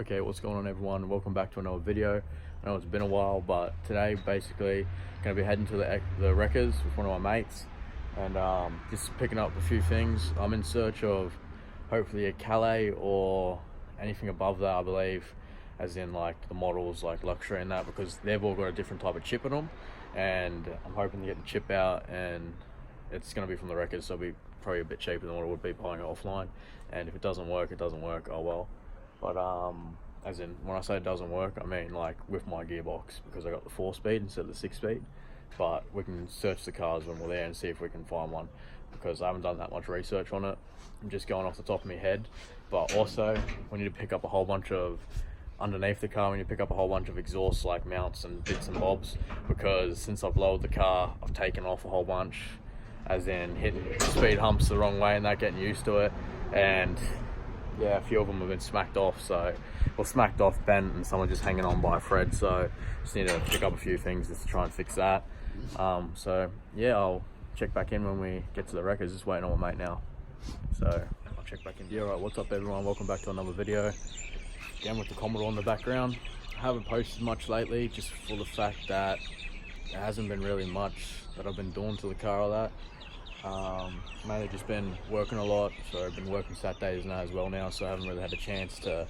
Okay, what's going on everyone? Welcome back to another video. I know it's been a while, but today basically going to be heading to the Wreckers with one of my mates and just picking up a few things. I'm in search of hopefully a Calais or anything above that, I believe, as in like the models like luxury and that, because they've all got a different type of chip in them, and I'm hoping to get the chip out, and it's going to be from the Wreckers, so it'll be probably a bit cheaper than what it would be buying it offline. And if it doesn't work, it doesn't work, oh well. But as in, when I say it doesn't work, I mean like with my gearbox, because I got the 4-speed instead of the 6-speed. But we can search the cars when we're there and see if we can find one, because I haven't done that much research on it. I'm just going off the top of my head. But also, we need to pick up a whole bunch of, underneath the car, we need to pick up a whole bunch of exhaust like mounts and bits and bobs, because since I've lowered the car, I've taken off a whole bunch, as in hitting speed humps the wrong way and not getting used to it. And yeah, a few of them have been smacked off, smacked off, bent, and some are just hanging on by a thread, so just need to pick up a few things just to try and fix that. So yeah, I'll check back in when we get to the Wreckers. Just waiting on my mate now, so I'll check back in. Yeah, alright, what's up everyone, welcome back to another video. Again with the Commodore in the background. I haven't posted much lately, just for the fact that there hasn't been really much that I've been doing to the car or that. Mainly just been working a lot, so I've been working Saturdays now as well now, so I haven't really had a chance to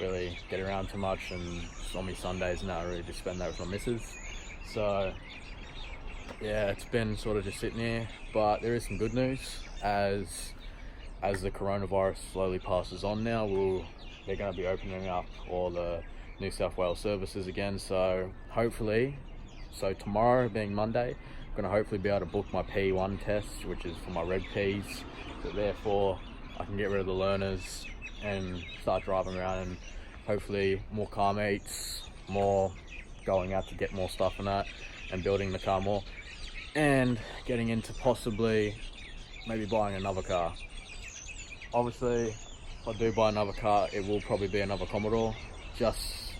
really get around too much, and on me Sundays now I really just spend that with my missus. So yeah, it's been sort of just sitting here, but there is some good news. As the coronavirus slowly passes on now, they're going to be opening up all the New South Wales services again, so hopefully, tomorrow being Monday, I'm going to hopefully be able to book my P1 test, which is for my red Ps, so therefore I can get rid of the learners and start driving around, and hopefully more car mates, more going out to get more stuff and that, and building the car more, and getting into possibly maybe buying another car. Obviously, if I do buy another car, it will probably be another Commodore, just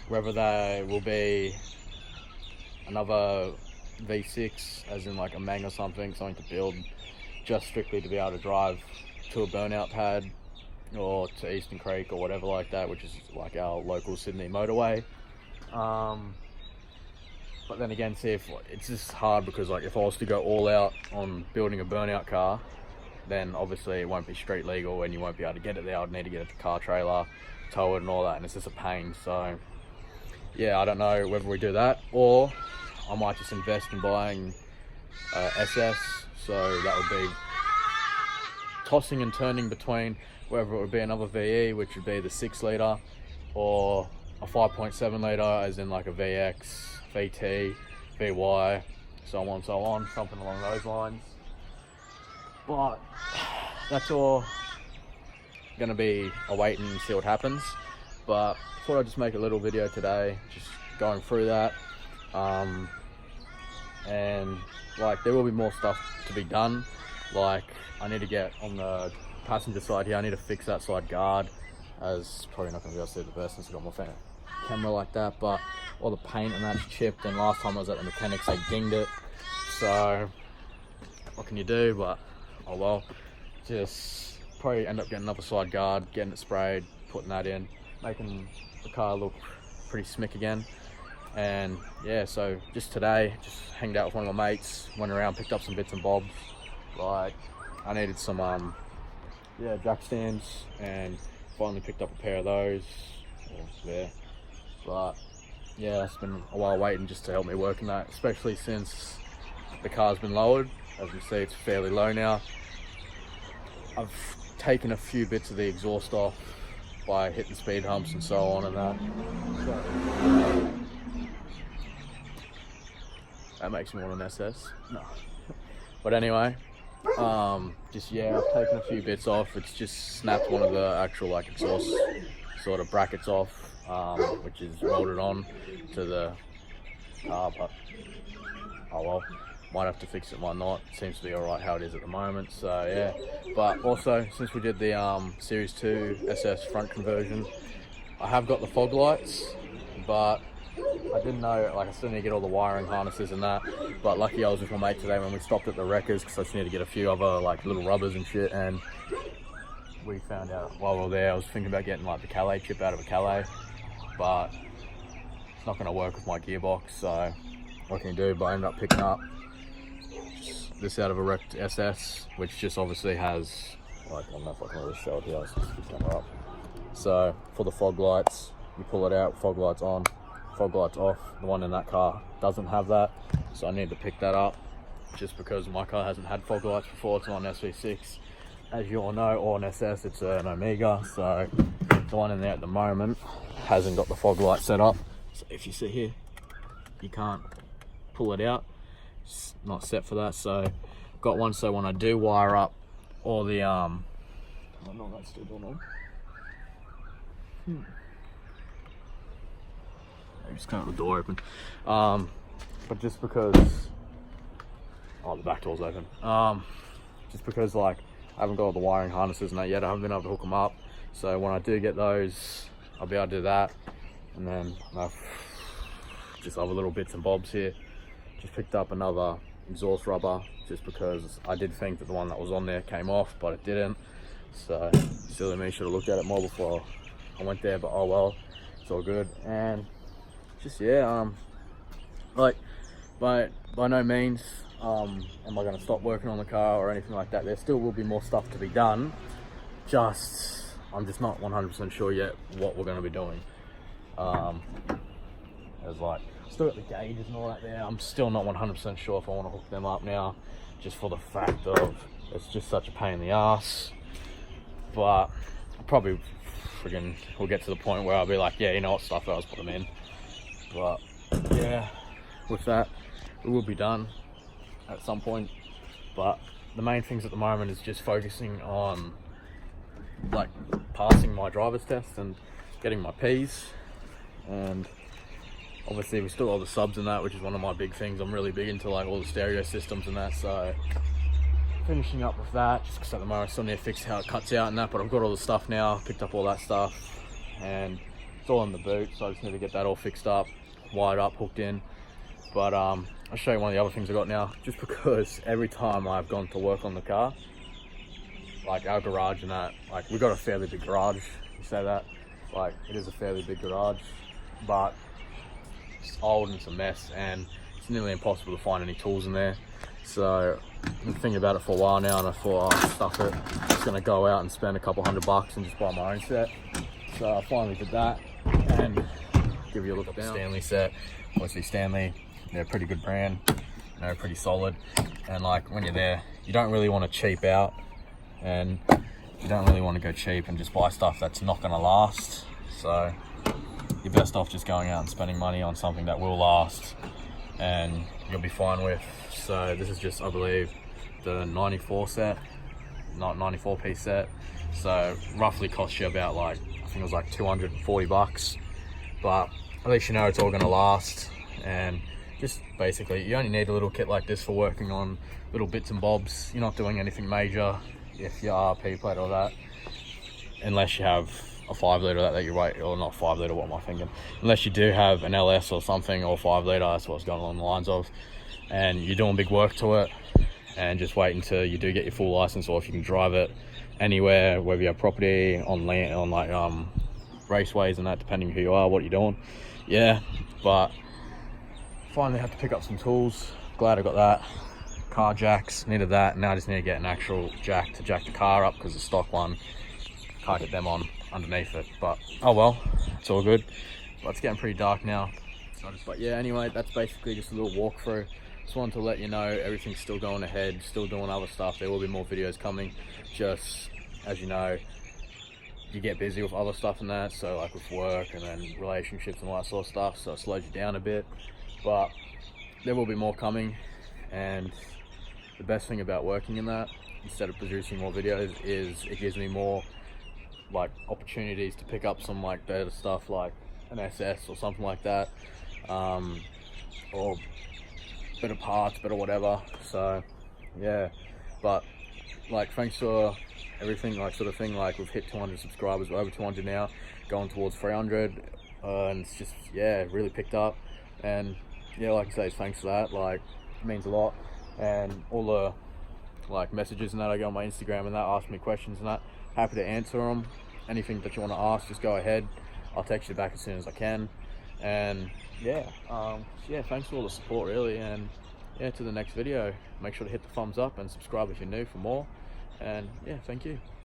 whether they will be another V6, as in like a Mang or something to build just strictly to be able to drive to a burnout pad or to Eastern Creek or whatever like that, which is like our local Sydney motorway. But then again, see, if it's just hard, because like if I was to go all out on building a burnout car, then obviously it won't be street legal and you won't be able to get it there. I'd need to get it to car trailer, tow it and all that, and it's just a pain. So yeah, I don't know whether we do that, or I might just invest in buying SS, so that would be tossing and turning between whether it would be another VE, which would be the 6 litre, or a 5.7 litre, as in like a VX, VT, VY, so on, something along those lines. But that's all going to be a wait and see what happens. But I thought I'd just make a little video today, just going through that. And like there will be more stuff to be done. Like I need to get on the passenger side here, I need to fix that side guard, as probably not going to be able to see the best since I've got my camera like that, but all the paint and that's chipped, and last time I was at the mechanics they dinged it, so what can you do? But oh well, just probably end up getting another side guard, getting it sprayed, putting that in, making the car look pretty smick again. And yeah, so just today, just hanged out with one of my mates, went around, picked up some bits and bobs. Like I needed some jack stands, and finally picked up a pair of those. There, but yeah, it's been a while waiting just to help me work in that, especially since the car's been lowered. As you see, it's fairly low now. I've taken a few bits of the exhaust off by hitting speed humps and so on and that. So, that makes me want an SS. No. But anyway, just yeah, I've taken a few bits off. It's just snapped one of the actual like exhaust sort of brackets off, which is welded on to the car, but oh well, might have to fix it, might not. It seems to be alright how it is at the moment, so yeah. But also, since we did the Series 2 SS front conversion, I have got the fog lights, but I didn't know, like I still need to get all the wiring harnesses and that, but lucky I was with my mate today when we stopped at the Wreckers, because I just need to get a few other like little rubbers and shit, and we found out while we were there, I was thinking about getting like the Calais chip out of a Calais, but it's not going to work with my gearbox, so what can you do? But I ended up picking up this out of a wrecked SS, which just obviously has, like, I don't know if I can really show it here, let's just keep the camera up. So for the fog lights, you pull it out, fog lights on, fog lights off. The one in that car doesn't have that, so I need to pick that up, just because my car hasn't had fog lights before. It's not an SV6, as you all know, or an SS, it's an Omega. So the one in there at the moment hasn't got the fog light set up. So if you see here, you can't pull it out, it's not set for that. So got one, so when I do wire up all the I don't know, that's still going on. I just can't have the door open, but just because, oh, the back door's open, just because like I haven't got all the wiring harnesses and that yet, I haven't been able to hook them up. So when I do get those, I'll be able to do that. And then just other little bits and bobs here. Just picked up another exhaust rubber, just because I did think that the one that was on there came off, but it didn't. So silly me, should have looked at it more before I went there, but oh well, it's all good. And just, yeah, like by no means am I going to stop working on the car or anything like that. There still will be more stuff to be done, just I'm just not 100% sure yet what we're going to be doing. There's like still got the gauges and all that there. I'm still not 100% sure if I want to hook them up now, just for the fact of it's just such a pain in the ass. But probably friggin' we'll get to the point where I'll be like, yeah, you know what, stuff, I'll just put them in. But yeah, with that, it will be done at some point. But the main things at the moment is just focusing on like passing my driver's test and getting my P's. And obviously we still have the subs and that, which is one of my big things. I'm really big into like all the stereo systems and that, so finishing up with that, just because at the moment I still need to fix how it cuts out and that, but I've got all the stuff now, picked up all that stuff, and it's all in the boot, so I just need to get that all fixed up, wired up, hooked in. But I'll show you one of the other things I got now, just because every time I've gone to work on the car, like our garage and that, like we got a fairly big garage, you say that, like it is a fairly big garage, but it's old and it's a mess, and it's nearly impossible to find any tools in there. So I've been thinking about it for a while now, and I thought, oh, stuff it, I'm just gonna go out and spend a couple $100 and just buy my own set. So I finally did that, and give you a look at the Stanley set. Obviously Stanley, they're a pretty good brand, they're pretty solid, and like when you're there, you don't really want to cheap out, and you don't really want to go cheap and just buy stuff that's not going to last. So you're best off just going out and spending money on something that will last and you'll be fine with. So this is just, I believe, the 94 set, not 94 piece set. So roughly cost you about like, I think it was like $240, but at least you know it's all going to last. And just basically, you only need a little kit like this for working on little bits and bobs. You're not doing anything major if you are P plate or that, unless you have a 5 litre that you wait, or not 5 litre, what am I thinking? Unless you do have an LS or something, or 5 litre, that's what's going along the lines of, and you're doing big work to it, and just wait until you do get your full license, or if you can drive it anywhere, whether you have property on land, on like raceways and that, depending who you are, what you're doing. Yeah, but finally had to pick up some tools. Glad I got that. Car jacks, needed that. Now I just need to get an actual jack to jack the car up, because the stock one, can't get them on underneath it. But oh well, it's all good. But it's getting pretty dark now. But yeah, anyway, that's basically just a little walkthrough. Just wanted to let you know everything's still going ahead, still doing other stuff. There will be more videos coming. Just as you know, you get busy with other stuff and that, so like with work and then relationships and all that sort of stuff, so it slows you down a bit. But there will be more coming, and the best thing about working in that, instead of producing more videos, is it gives me more like opportunities to pick up some like better stuff, like an SS or something like that, or better parts, better whatever. So yeah, but like thanks for everything, like sort of thing. Like we've hit 200 subscribers, we're over 200 now, going towards 300, and it's just, yeah, really picked up. And yeah, like I say, thanks for that, like it means a lot. And all the like messages and that I get on my Instagram and that, ask me questions and that, happy to answer them. Anything that you want to ask, just go ahead. I'll text you back as soon as I can. And yeah, thanks for all the support, really. And yeah, to the next video, make sure to hit the thumbs up and subscribe if you're new for more. And yeah, thank you.